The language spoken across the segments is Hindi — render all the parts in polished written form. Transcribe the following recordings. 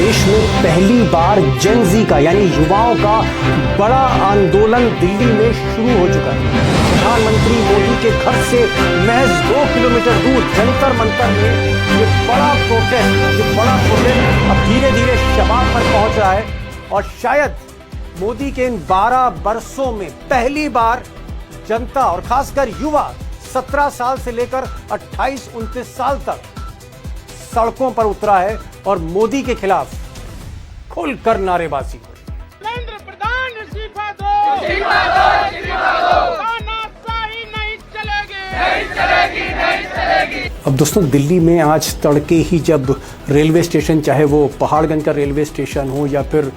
देश में पहली बार जेन ज़ी का यानी युवाओं का बड़ा आंदोलन दिल्ली में शुरू हो चुका है। प्रधानमंत्री मोदी के घर से महज 2 किलोमीटर दूर जंतर मंतर में ये बड़ा प्रोटेस्ट अब धीरे धीरे शबाब पर पहुंच रहा है और शायद मोदी के इन 12 बरसों में पहली बार जनता और खासकर युवा 17 साल से लेकर 28-29 साल तक सड़कों पर उतरा है और मोदी के खिलाफ खुलकर नारेबाजी हो रही है। नरेंद्र प्रधान इस्तीफा दो, इस्तीफा दो, इस्तीफा दो। तानाशाही नहीं चलेगी, नहीं चलेगी, नहीं चलेगी। अब दोस्तों दिल्ली में आज तड़के ही जब रेलवे स्टेशन, चाहे वो पहाड़गंज का रेलवे स्टेशन हो या फिर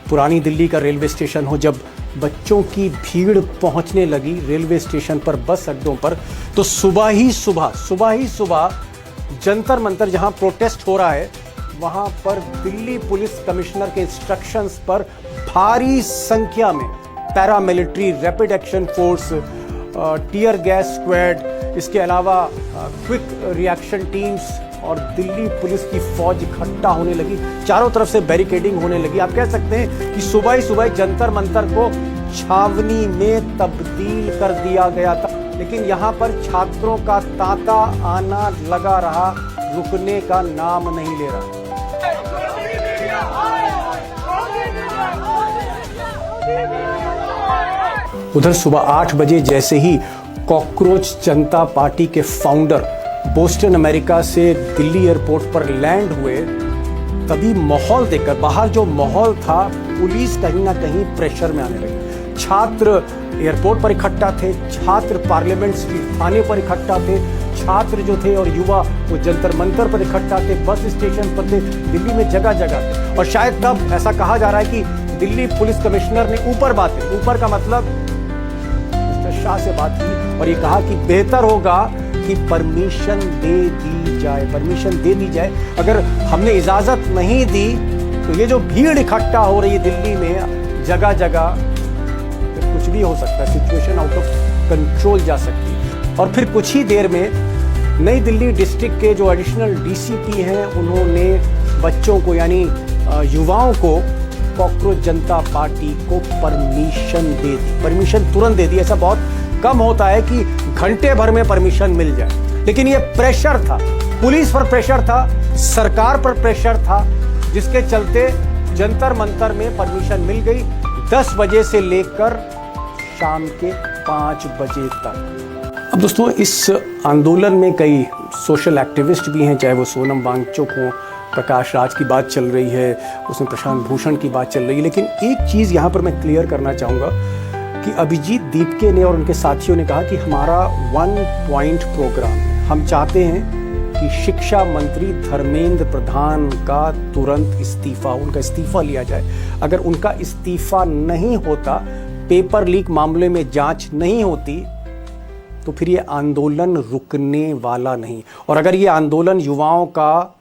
पुरानी दिल्ली का रेलवे स्टेशन हो, जब बच्चों की भीड़ पहुंचने लगी रेलवे स्टेशन पर, बस अड्डों पर, तो सुबह ही सुबह जंतर मंतर जहां प्रोटेस्ट हो रहा है वहां पर दिल्ली पुलिस कमिश्नर के इंस्ट्रक्शंस पर भारी संख्या में paramilitary, rapid action force, tear gas squad, इसके अलावा क्विक रिएक्शन टीम्स और दिल्ली पुलिस की फौज इकट्ठा होने लगी। चारों तरफ से बैरिकेडिंग होने लगी। आप कह सकते हैं कि सुबह ही सुबह जंतर मंतर को छावनी में तब्दील कर दिया गया था, लेकिन यहाँ पर छात्रों का तांता आना लगा रहा, रुकने का नाम नहीं ले रहा। उधर सुबह 8 बजे जैसे ही कॉकरोच जनता पार्टी के फाउंडर बोस्टन अमेरिका से दिल्ली एयरपोर्ट पर लैंड हुए, तभी माहौल देखकर, बाहर जो माहौल था, पुलिस कहीं ना कहीं प्रेशर में आने लगी। छात्र एयरपोर्ट पर इकट्ठा थे, छात्र पार्लियामेंट स्ट्रीट थाने पर इकट्ठा थे, छात्र जो थे और युवा वो जंतर मंतर पर इकट्ठा थे, बस स्टेशन पर थे, दिल्ली में जगह जगह थे। और शायद तब ऐसा कहा जा रहा है कि दिल्ली पुलिस कमिश्नर ने ऊपर का मतलब मिस्टर शाह से बात की और ये कहा कि बेहतर होगा कि परमिशन दे दी जाए। अगर हमने इजाजत नहीं दी तो ये जो भीड़ इकट्ठा हो रही है दिल्ली में जगह जगह, तो कुछ भी हो सकता है, सिचुएशन आउट ऑफ कंट्रोल जा सकती है। और फिर कुछ ही देर में नई दिल्ली डिस्ट्रिक्ट के जो एडिशनल डीसीपी हैं, उन्होंने बच्चों को यानी युवाओं को कॉकरोच जनता पार्टी को परमिशन तुरंत दे दी। ऐसा बहुत कम होता है कि घंटे भर में परमिशन मिल जाए, लेकिन ये प्रेशर था, पुलिस पर प्रेशर था, सरकार पर प्रेशर था, जिसके चलते जंतर मंतर में परमिशन मिल गई 10 बजे से लेकर शाम के 5 बजे तक। अब दोस्तों इस आंदोलन में कई सोशल एक्टिविस्ट भी हैं, चाहे वो सोनम वांगचुक हो, प्रकाश राज की बात चल रही है, उसमें प्रशांत भूषण की बात चल रही है। लेकिन एक चीज़ यहाँ पर मैं क्लियर करना चाहूँगा कि अभिजीत दीपके ने और उनके साथियों ने कहा कि हमारा 1 पॉइंट प्रोग्राम है। हम चाहते हैं कि शिक्षा मंत्री धर्मेंद्र प्रधान का तुरंत उनका इस्तीफा लिया जाए। अगर उनका इस्तीफा नहीं होता, पेपर लीक मामले में जांच नहीं होती, तो फिर ये आंदोलन रुकने वाला नहीं। और अगर ये आंदोलन युवाओं का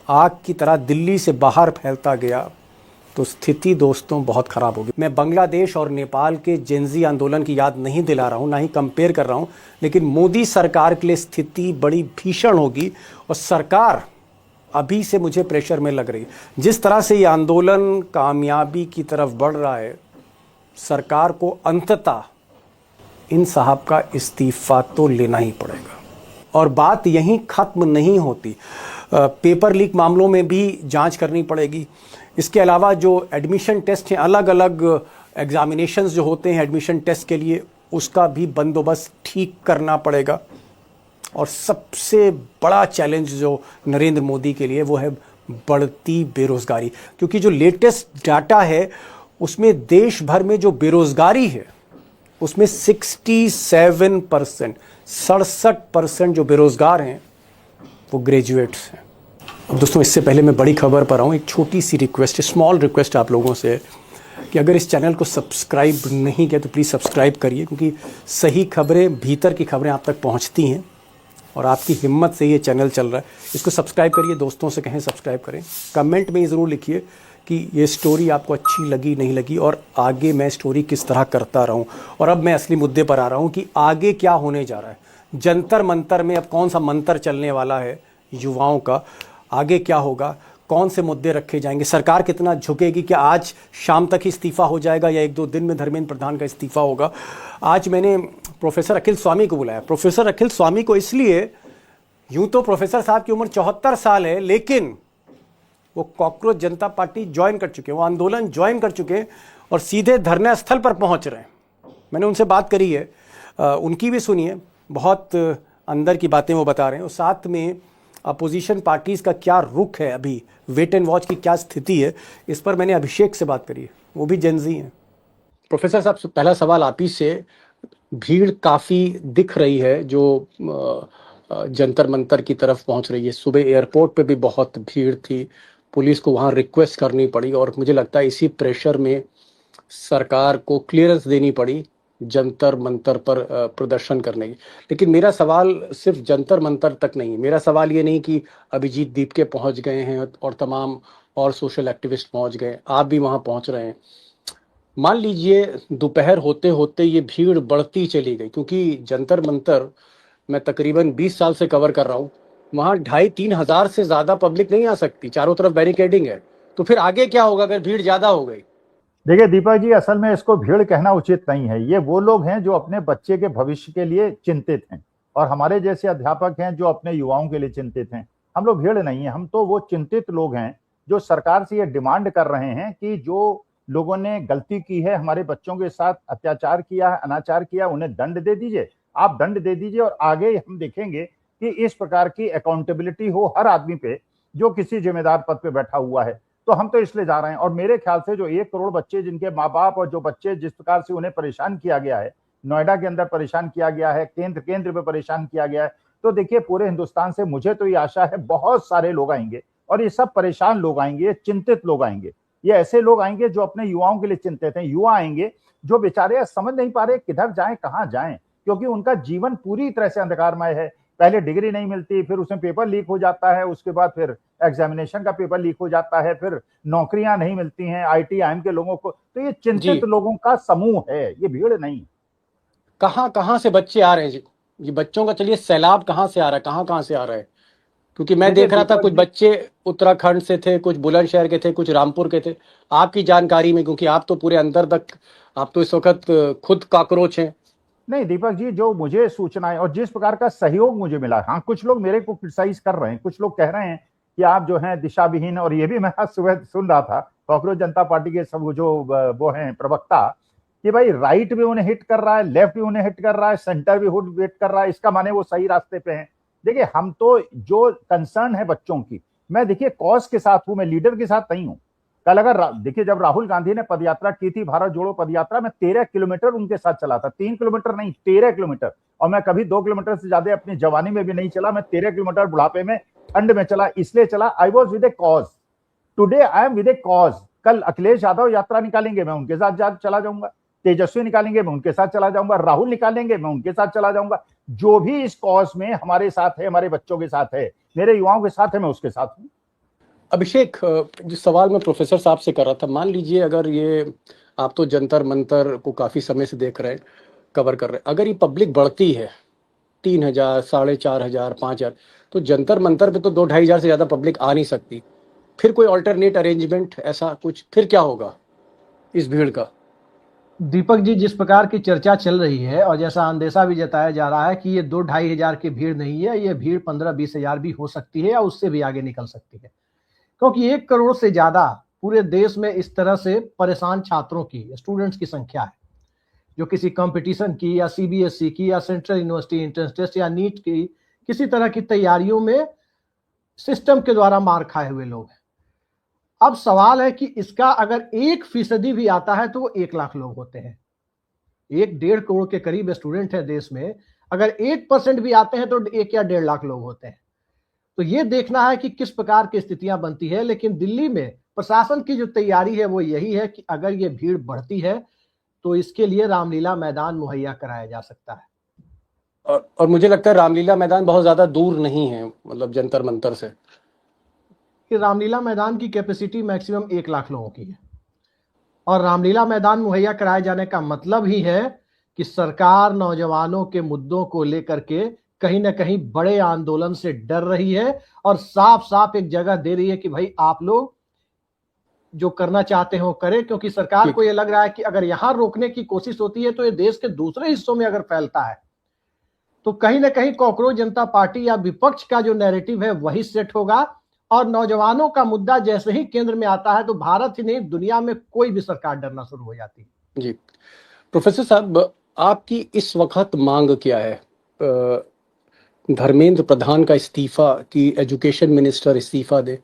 आग की तरह दिल्ली से बाहर फैलता गया तो स्थिति दोस्तों बहुत ख़राब होगी। मैं बांग्लादेश और नेपाल के जेन ज़ी आंदोलन की याद नहीं दिला रहा हूँ, ना ही कंपेयर कर रहा हूँ, लेकिन मोदी सरकार के लिए स्थिति बड़ी भीषण होगी। और सरकार अभी से मुझे प्रेशर में लग रही है, जिस तरह से ये आंदोलन कामयाबी की तरफ बढ़ रहा है, सरकार को अंततः इन साहब का इस्तीफा तो लेना ही पड़ेगा। और बात यहीं ख़त्म नहीं होती, पेपर लीक मामलों में भी जांच करनी पड़ेगी। इसके अलावा जो एडमिशन टेस्ट हैं, अलग अलग एग्जामिनेशंस जो होते हैं एडमिशन टेस्ट के लिए, उसका भी बंदोबस्त ठीक करना पड़ेगा। और सबसे बड़ा चैलेंज जो नरेंद्र मोदी के लिए वो है बढ़ती बेरोज़गारी, क्योंकि जो लेटेस्ट डाटा है उसमें देश भर में जो बेरोज़गारी है उसमें 67% जो बेरोज़गार हैं वो ग्रेजुएट्स हैं। अब दोस्तों इससे पहले मैं बड़ी खबर पर आऊँ, एक छोटी सी रिक्वेस्ट है, स्मॉल रिक्वेस्ट आप लोगों से कि अगर इस चैनल को सब्सक्राइब नहीं किया तो प्लीज़ सब्सक्राइब करिए, क्योंकि सही खबरें, भीतर की खबरें आप तक पहुंचती हैं और आपकी हिम्मत से ये चैनल चल रहा है। इसको सब्सक्राइब करिए, दोस्तों से कहें सब्सक्राइब करें। कमेंट में ज़रूर लिखिए कि ये स्टोरी आपको अच्छी लगी, नहीं लगी, और आगे मैं स्टोरी किस तरह करता रहूँ। और अब मैं असली मुद्दे पर आ रहा हूँ कि आगे क्या होने जा रहा है। जंतर मंतर में अब कौन सा मंत्र चलने वाला है युवाओं का, आगे क्या होगा, कौन से मुद्दे रखे जाएंगे, सरकार कितना झुकेगी, क्या आज शाम तक ही इस्तीफा हो जाएगा या 1-2 दिन में धर्मेंद्र प्रधान का इस्तीफा होगा। आज मैंने प्रोफेसर अखिल स्वामी को बुलाया। प्रोफेसर अखिल स्वामी को इसलिए, यूं तो प्रोफेसर साहब की उम्र 74 साल है, लेकिन वो कॉकरोच जनता पार्टी ज्वाइन कर चुके हैं, वो आंदोलन ज्वाइन कर चुके हैं और सीधे धरना स्थल पर पहुंच रहे हैं। मैंने उनसे बात करी है, उनकी भी सुनिए, बहुत अंदर की बातें वो बता रहे हैं। और साथ में अपोजिशन पार्टीज़ का क्या रुख है, अभी वेट एंड वॉच की क्या स्थिति है, इस पर मैंने अभिषेक से बात करी है, वो भी जेनजी हैं। प्रोफेसर साहब, पहला सवाल आप ही से, भीड़ काफ़ी दिख रही है जो जंतर मंतर की तरफ पहुंच रही है। सुबह एयरपोर्ट पे भी बहुत भीड़ थी, पुलिस को वहां रिक्वेस्ट करनी पड़ी और मुझे लगता है इसी प्रेशर में सरकार को क्लियरेंस देनी पड़ी जंतर मंतर पर प्रदर्शन करने की। लेकिन मेरा सवाल सिर्फ जंतर मंतर तक नहीं, मेरा सवाल ये नहीं कि अभिजीत दीपके पहुंच गए हैं और तमाम और सोशल एक्टिविस्ट पहुंच गए, आप भी वहां पहुंच रहे हैं। मान लीजिए दोपहर होते होते ये भीड़ बढ़ती चली गई, क्योंकि जंतर मंतर मैं तकरीबन 20 साल से कवर कर रहा हूँ, वहां 2,500-3 हजार से ज्यादा पब्लिक नहीं आ सकती, चारों तरफ बैरिकेडिंग है, तो फिर आगे क्या होगा अगर भीड़ ज्यादा हो गई। देखिए दीपक जी, असल में इसको भीड़ कहना उचित नहीं है। ये वो लोग हैं जो अपने बच्चे के भविष्य के लिए चिंतित हैं और हमारे जैसे अध्यापक हैं जो अपने युवाओं के लिए चिंतित हैं। हम लोग भीड़ नहीं है, हम तो वो चिंतित लोग हैं जो सरकार से ये डिमांड कर रहे हैं कि जो लोगों ने गलती की है, हमारे बच्चों के साथ अत्याचार किया है, अनाचार किया, उन्हें दंड दे दीजिए, आप दंड दे दीजिए और आगे हम देखेंगे कि इस प्रकार की अकाउंटेबिलिटी हो हर आदमी पे जो किसी जिम्मेदार पद पे बैठा हुआ है। तो हम तो इसलिए जा रहे हैं। और मेरे ख्याल से जो 1 करोड़ बच्चे जिनके माँ बाप और जो बच्चे जिस प्रकार से उन्हें परेशान किया गया है, नोएडा के अंदर परेशान किया गया है, केंद्र पे परेशान किया गया है, तो देखिए पूरे हिंदुस्तान से मुझे तो ये आशा है बहुत सारे लोग आएंगे और ये सब परेशान लोग आएंगे, चिंतित लोग आएंगे। ये ऐसे लोग आएंगे जो अपने युवाओं के लिए चिंतित हैं, युवा आएंगे जो बेचारे समझ नहीं पा रहे किधर जाएं, कहाँ जाएं, क्योंकि उनका जीवन पूरी तरह से अंधकारमय है। पहले डिग्री नहीं मिलती, फिर उसमें पेपर लीक हो जाता है, उसके बाद फिर एग्जामिनेशन का पेपर लीक हो जाता है, फिर नौकरियां नहीं मिलती हैं IIM के लोगों को। तो ये चिंतित लोगों का समूह है, ये भीड़ नहीं। कहाँ से बच्चे आ रहे हैं जी? ये बच्चों का चलिए सैलाब कहाँ से आ रहा है, कहाँ से आ रहा है? क्योंकि मैं देख रहा था कुछ बच्चे उत्तराखंड से थे, कुछ बुलंदशहर के थे, कुछ रामपुर के थे। आपकी जानकारी में, क्योंकि आप तो पूरे अंदर तक, आप तो इस वक्त खुद कॉकरोच हैं। नहीं दीपक जी, जो मुझे सूचनाएं और जिस प्रकार का सहयोग मुझे मिला, हाँ कुछ लोग मेरे को क्रिटिसाइज कर रहे हैं, कुछ लोग कह रहे हैं कि आप जो हैं दिशा विहीन, और ये भी मैं आज सुबह सुन रहा था कॉकरोच जनता पार्टी के सब जो वो हैं प्रवक्ता, कि भाई राइट भी उन्हें हिट कर रहा है, लेफ्ट भी उन्हें हिट कर रहा है, सेंटर भी हिट कर रहा है, इसका माने वो सही रास्ते पे हैं। देखिए हम तो जो कंसर्न है बच्चों की, मैं देखिए कॉज के साथ हूं, मैं लीडर के साथ नहीं हूं। कल अगर देखिए जब राहुल गांधी ने पदयात्रा की थी, भारत जोड़ो पदयात्रा, में 13 किलोमीटर उनके साथ चला था, 3 किलोमीटर नहीं 13 किलोमीटर। और मैं कभी 2 किलोमीटर से ज्यादा अपनी जवानी में भी नहीं चला, मैं 13 किलोमीटर बुढ़ापे में ठंड में चला, इसलिए चला। I was with A cause, today I am with A cause. कल अखिलेश यादव यात्रा निकालेंगे, मैं उनके साथ चला जाऊंगा, तेजस्वी निकालेंगे, मैं उनके साथ चला जाऊंगा, राहुल निकालेंगे, मैं उनके साथ चला जाऊंगा। जो भी इस कॉज में हमारे साथ है, हमारे बच्चों के साथ है, मेरे युवाओं के साथ है, मैं उसके साथ हूं। अभिषेक, जिस सवाल मैं प्रोफेसर साहब से कर रहा था, मान लीजिए अगर ये, आप तो जंतर मंतर को काफी समय से देख रहे हैं, कवर कर रहे हैं, अगर ये पब्लिक बढ़ती है 3,000, 4,500, 5,000, तो जंतर मंतर पे तो 2-2.5 हजार से ज्यादा पब्लिक आ नहीं सकती। फिर कोई ऑल्टरनेट अरेंजमेंट ऐसा कुछ, फिर क्या होगा इस भीड़ का? दीपक जी, जिस प्रकार की चर्चा चल रही है और जैसा अंदेशा भी जताया जा रहा है कि ये 2-2.5 हजार की भीड़ नहीं है, ये भीड़ 15-20 हजार भी हो सकती है या उससे भी आगे निकल सकती है, क्योंकि 1 करोड़ से ज्यादा पूरे देश में इस तरह से परेशान छात्रों की, स्टूडेंट्स की संख्या है, जो किसी कंपटीशन की या CBSE की या सेंट्रल यूनिवर्सिटी एंट्रेंस टेस्ट या नीट की किसी तरह की तैयारियों में सिस्टम के द्वारा मार खाए हुए लोग हैं। अब सवाल है कि इसका अगर 1% भी आता है तो वो 1 लाख लोग होते हैं। 1-1.5 करोड़ के करीब स्टूडेंट है देश में, अगर 1% भी आते हैं तो 1 या 1.5 लाख लोग होते हैं। तो ये देखना है कि किस प्रकार की स्थितियां बनती है। लेकिन दिल्ली में प्रशासन की जो तैयारी है वो यही है कि अगर ये भीड़ बढ़ती है तो इसके लिए रामलीला मैदान मुहैया कराया जा सकता है। और मुझे लगता है रामलीला मैदान बहुत ज्यादा दूर नहीं है, मतलब जंतर मंतर से। कि रामलीला मैदान की कैपेसिटी मैक्सिमम 1 लाख लोगों की है, और रामलीला मैदान मुहैया कराए जाने का मतलब ही है कि सरकार नौजवानों के मुद्दों को लेकर के कहीं ना कहीं बड़े आंदोलन से डर रही है और साफ साफ एक जगह दे रही है कि भाई आप लोग जो करना चाहते हो करें, क्योंकि सरकार को यह लग रहा है कि अगर यहां रोकने की कोशिश होती है तो ये देश के दूसरे हिस्सों में अगर फैलता है तो कहीं ना कहीं कॉकरोच जनता पार्टी या विपक्ष का जो नैरेटिव है वही सेट होगा। और नौजवानों का मुद्दा जैसे ही केंद्र में आता है तो भारत ही नहीं दुनिया में कोई भी सरकार डरना शुरू हो जाती है। जी प्रोफेसर साहब, आपकी इस वक्त मांग क्या है? धर्मेंद्र प्रधान का इस्तीफा कि एजुकेशन मिनिस्टर इस्तीफा दे।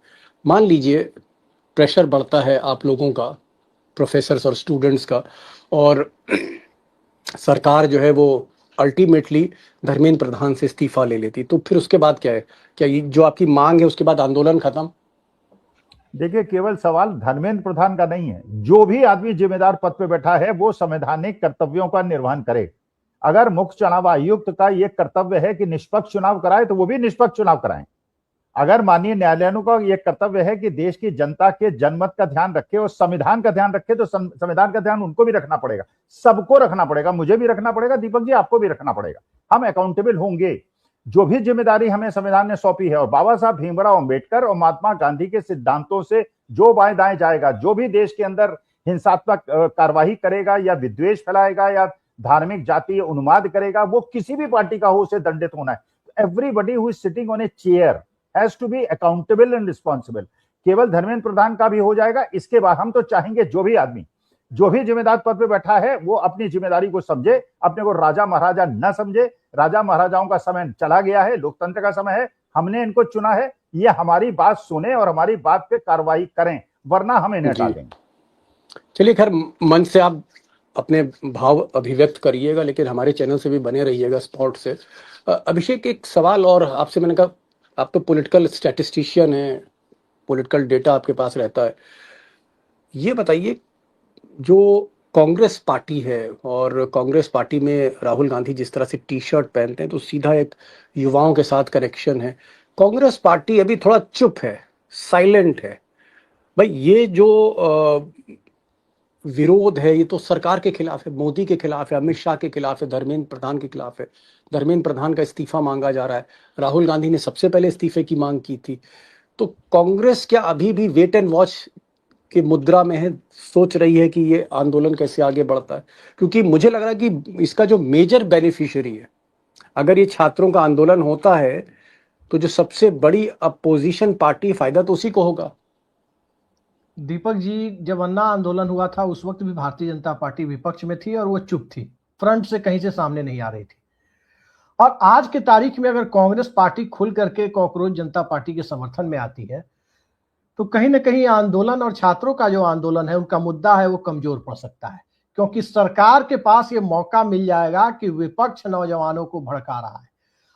मान लीजिए प्रेशर बढ़ता है आप लोगों का, प्रोफेसर्स और स्टूडेंट्स का, और सरकार जो है वो अल्टीमेटली धर्मेंद्र प्रधान से इस्तीफा ले लेती, तो फिर उसके बाद क्या है? क्या ये जो आपकी मांग है उसके बाद आंदोलन खत्म? देखिए, केवल सवाल धर्मेंद्र प्रधान का नहीं है। जो भी आदमी जिम्मेदार पद पे बैठा है वो संवैधानिक कर्तव्यों का निर्वहन करे। अगर मुख्य चुनाव आयुक्त का यह कर्तव्य है कि निष्पक्ष चुनाव कराए तो वो भी निष्पक्ष चुनाव कराएं। अगर माननीय न्यायालयों का यह कर्तव्य है कि देश की जनता के जनमत का ध्यान रखे और संविधान का ध्यान रखे तो संविधान का ध्यान उनको भी रखना पड़ेगा, सबको रखना पड़ेगा, मुझे भी रखना पड़ेगा, दीपक जी आपको भी रखना पड़ेगा। हम अकाउंटेबल होंगे। जो भी जिम्मेदारी हमें संविधान ने सौंपी है और बाबा साहब भीमराव अंबेडकर और महात्मा गांधी के सिद्धांतों से जो बाएं दाएं जाएगा, जो भी देश के अंदर हिंसात्मक कार्यवाही करेगा या विद्वेष फैलाएगा या धार्मिक जातीय उन्माद करेगा, वो किसी भी पार्टी का हो, उसे दंडित होना है। Everybody who is sitting on a chair has to be accountable and responsible. केवल धर्मेंद्र प्रधान का भी हो जाएगा। इसके बाद हम तो चाहेंगे जो भी आदमी जो भी जिम्मेदार पद पे बैठा है वो अपनी जिम्मेदारी को समझे, अपने को राजा महाराजा न समझे। राजा महाराजाओं का समय चला गया है, लोकतंत्र का समय है, हमने इनको चुना है, ये हमारी बात सुने और हमारी बात पे कार्रवाई करें, वरना हम इन्हें हटा देंगे। चलिए, खैर मंच से आप अपने भाव अभिव्यक्त करिएगा, लेकिन हमारे चैनल से भी बने रहिएगा स्पॉट से। अभिषेक, एक सवाल और आपसे, मैंने कहा आप तो पॉलिटिकल स्टैटिस्टिशियन हैं, पॉलिटिकल डेटा आपके पास रहता है, ये बताइए जो कांग्रेस पार्टी है और कांग्रेस पार्टी में राहुल गांधी जिस तरह से टी शर्ट पहनते हैं तो सीधा एक युवाओं के साथ कनेक्शन है। कांग्रेस पार्टी अभी थोड़ा चुप है, साइलेंट है। भाई ये जो विरोध है ये तो सरकार के खिलाफ है, मोदी के खिलाफ है, अमित शाह के खिलाफ है, धर्मेंद्र प्रधान के खिलाफ है। धर्मेंद्र प्रधान का इस्तीफा मांगा जा रहा है, राहुल गांधी ने सबसे पहले इस्तीफे की मांग की थी। तो कांग्रेस क्या अभी भी वेट एंड वॉच की मुद्रा में है, सोच रही है कि ये आंदोलन कैसे आगे बढ़ता है? क्योंकि मुझे लग रहा है कि इसका जो मेजर बेनिफिशियरी है, अगर ये छात्रों का आंदोलन होता है तो जो सबसे बड़ी अपोजिशन पार्टी, फायदा तो उसी को होगा। दीपक जी, जब अन्ना आंदोलन हुआ था उस वक्त भी भारतीय जनता पार्टी विपक्ष में थी और वो चुप थी, फ्रंट से कहीं से सामने नहीं आ रही थी। और आज के तारीख में अगर कांग्रेस पार्टी खुल करके कॉकरोच जनता पार्टी के समर्थन में आती है तो कहीं ना कहीं आंदोलन और छात्रों का जो आंदोलन है, उनका मुद्दा है, वो कमजोर पड़ सकता है। क्योंकि सरकार के पास ये मौका मिल जाएगा कि विपक्ष नौजवानों को भड़का रहा है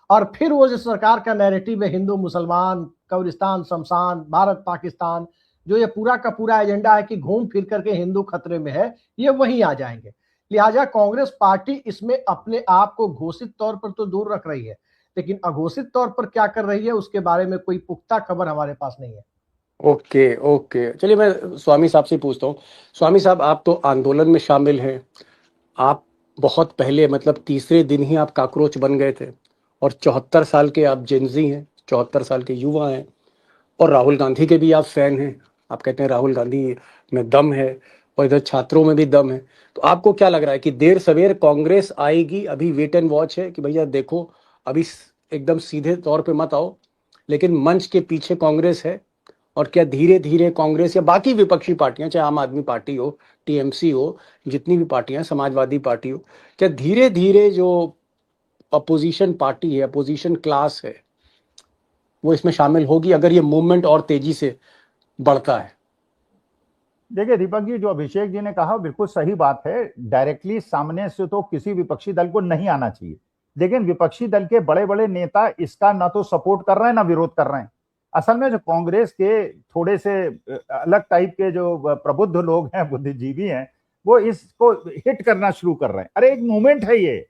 और फिर वो जो सरकार का नैरेटिव है हिंदू मुसलमान, कब्रिस्तान शमशान, भारत पाकिस्तान, जो ये पूरा का पूरा एजेंडा है कि घूम फिर करके हिंदू खतरे में है, ये वहीं आ जाएंगे। लिहाजा कांग्रेस पार्टी इसमें अपने आप को घोषित तौर पर तो दूर रख रही है, लेकिन अघोषित तौर पर क्या कर रही है उसके बारे में कोई पुख्ता खबर हमारे पास नहीं है। ओके, चलिए मैं स्वामी साहब से पूछता हूँ। स्वामी साहब, आप तो आंदोलन में शामिल हैं, आप बहुत पहले, मतलब तीसरे दिन ही आप काकरोच बन गए थे, और 74 साल के आप जेनजी हैं, 74 साल के युवा हैं, और राहुल गांधी के भी आप फैन हैं। आप कहते हैं राहुल गांधी में दम है और इधर छात्रों में भी दम है। तो आपको क्या लग रहा है कि देर सवेर कांग्रेस आएगी? अभी वेट एंड वॉच है कि भैया देखो, अभी एकदम सीधे तौर पे मत आओ, लेकिन मंच के पीछे कांग्रेस है। और क्या धीरे धीरे कांग्रेस या बाकी विपक्षी पार्टियां, चाहे आम आदमी पार्टी हो, टीएमसी हो, जितनी भी पार्टियां, समाजवादी पार्टी हो, क्या धीरे धीरे जो अपोजिशन पार्टी है, अपोजिशन क्लास है, वो इसमें शामिल होगी अगर ये मूवमेंट और तेजी से बढ़ता है? देखिए दीपक जी, जो अभिषेक जी ने कहा बिल्कुल सही बात है। डायरेक्टली सामने से तो किसी विपक्षी दल को नहीं आना चाहिए, लेकिन विपक्षी दल के बड़े बड़े नेता इसका ना तो सपोर्ट कर रहे हैं ना विरोध कर रहे हैं। असल में जो कांग्रेस के थोड़े से अलग टाइप के जो प्रबुद्ध लोग हैं, बुद्धिजीवी हैं, वो इसको हिट करना शुरू कर रहे हैं। अरे एक मूवमेंट है ये,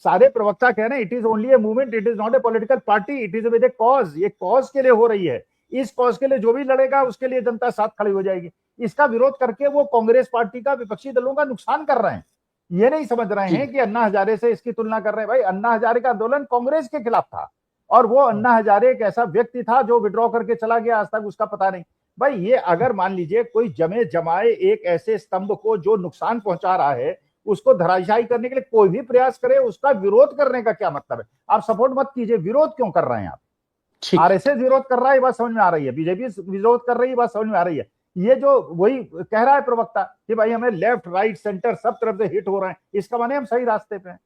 सारे प्रवक्ता कह रहे हैं it is only a movement, it is not a political party, it is with A cause. ये कॉज के लिए हो रही है, इस कॉज के लिए जो भी लड़ेगा उसके लिए जनता साथ खड़ी हो जाएगी। इसका विरोध करके वो कांग्रेस पार्टी का, विपक्षी दलों का नुकसान कर रहे हैं। ये नहीं समझ रहे हैं कि अन्ना हजारे से इसकी तुलना कर रहे हैं। भाई अन्ना हजारे का आंदोलन कांग्रेस के खिलाफ था और वो अन्ना हजारे एक ऐसा व्यक्ति था जो विड्रॉ करके चला गया, आज तक उसका पता नहीं। भाई ये अगर मान लीजिए कोई जमे जमाए एक ऐसे स्तंभ को जो नुकसान पहुंचा रहा है उसको धराशायी करने के लिए कोई भी प्रयास करे, उसका विरोध करने का क्या मतलब है? आप सपोर्ट मत कीजिए, विरोध क्यों कर रहे हैं आप? आरएसएस विरोध कर रहा है, ये बात समझ में आ रही है, बीजेपी विरोध कर रही है, बात समझ में आ रही है। ये जो वही कह रहा है प्रवक्ता कि भाई हमें लेफ्ट राइट सेंटर सब तरफ से हिट हो रहे हैं, इसका माने हम सही रास्ते पे हैं।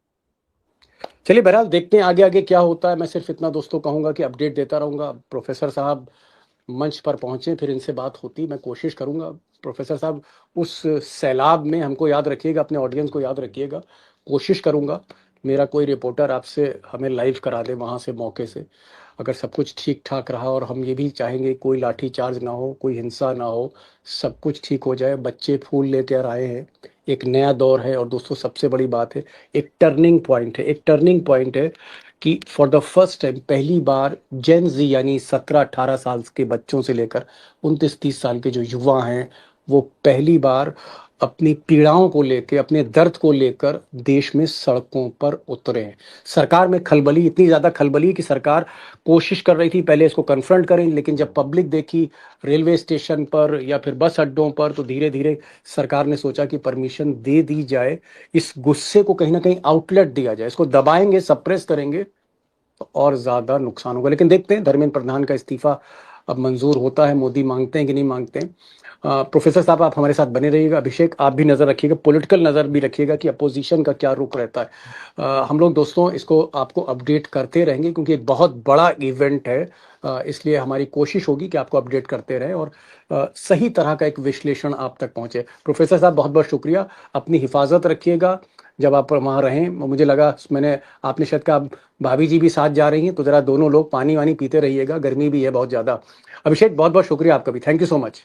चलिए बहरहाल देखते हैं आगे आगे क्या होता है। मैं सिर्फ इतना दोस्तों कहूंगा कि अपडेट देता रहूंगा। प्रोफेसर साहब मंच पर पहुंचे फिर इनसे बात होती, मैं कोशिश करूंगा। प्रोफेसर साहब उस सैलाब में हमको याद रखिएगा, अपने ऑडियंस को याद रखिएगा। कोशिश करूंगा मेरा कोई रिपोर्टर आपसे हमें लाइव करा दे वहां से, मौके से। अगर सब कुछ ठीक ठाक रहा, और हम ये भी चाहेंगे कोई लाठी चार्ज ना हो, कोई हिंसा ना हो, सब कुछ ठीक हो जाए। बच्चे फूल लेकर आए हैं, एक नया दौर है। और दोस्तों सबसे बड़ी बात है, एक टर्निंग पॉइंट है, एक टर्निंग पॉइंट है कि फॉर द फर्स्ट टाइम पहली बार जेन जी यानी 17-18 साल के बच्चों से लेकर 29-30 साल के जो युवा हैं वो पहली बार अपनी पीड़ाओं को लेकर, अपने दर्द को लेकर देश में सड़कों पर उतरे हैं। सरकार में खलबली, इतनी ज़्यादा खलबली कि सरकार कोशिश कर रही थी पहले इसको कन्फ्रंट करें, लेकिन जब पब्लिक देखी रेलवे स्टेशन पर या फिर बस अड्डों पर तो धीरे धीरे सरकार ने सोचा कि परमिशन दे दी जाए, इस गुस्से को कहीं ना कहीं आउटलेट दिया जाए। इसको दबाएंगे, सप्रेस करेंगे तो और ज़्यादा नुकसान होगा। लेकिन देखते हैं धर्मेंद्र प्रधान का इस्तीफा अब मंजूर होता है, मोदी मांगते हैं कि नहीं मांगते हैं। प्रोफेसर साहब आप हमारे साथ बने रहिएगा। अभिषेक आप भी नज़र रखिएगा, पॉलिटिकल नज़र भी रखिएगा कि अपोजिशन का क्या रुख रहता है। हम लोग दोस्तों इसको आपको अपडेट करते रहेंगे क्योंकि एक बहुत बड़ा इवेंट है, इसलिए हमारी कोशिश होगी कि आपको अपडेट करते रहें और सही तरह का एक विश्लेषण आप तक पहुंचे। प्रोफेसर साहब बहुत बहुत शुक्रिया, अपनी हिफाजत रखिएगा जब आप वहाँ रहें। मुझे लगा मैंने आपने शायद कहा भाभी जी भी साथ जा रही हैं, तो ज़रा दोनों लोग पानी वानी पीते रहिएगा, गर्मी भी है बहुत ज़्यादा। अभिषेक बहुत बहुत शुक्रिया आपका भी, थैंक यू सो मच।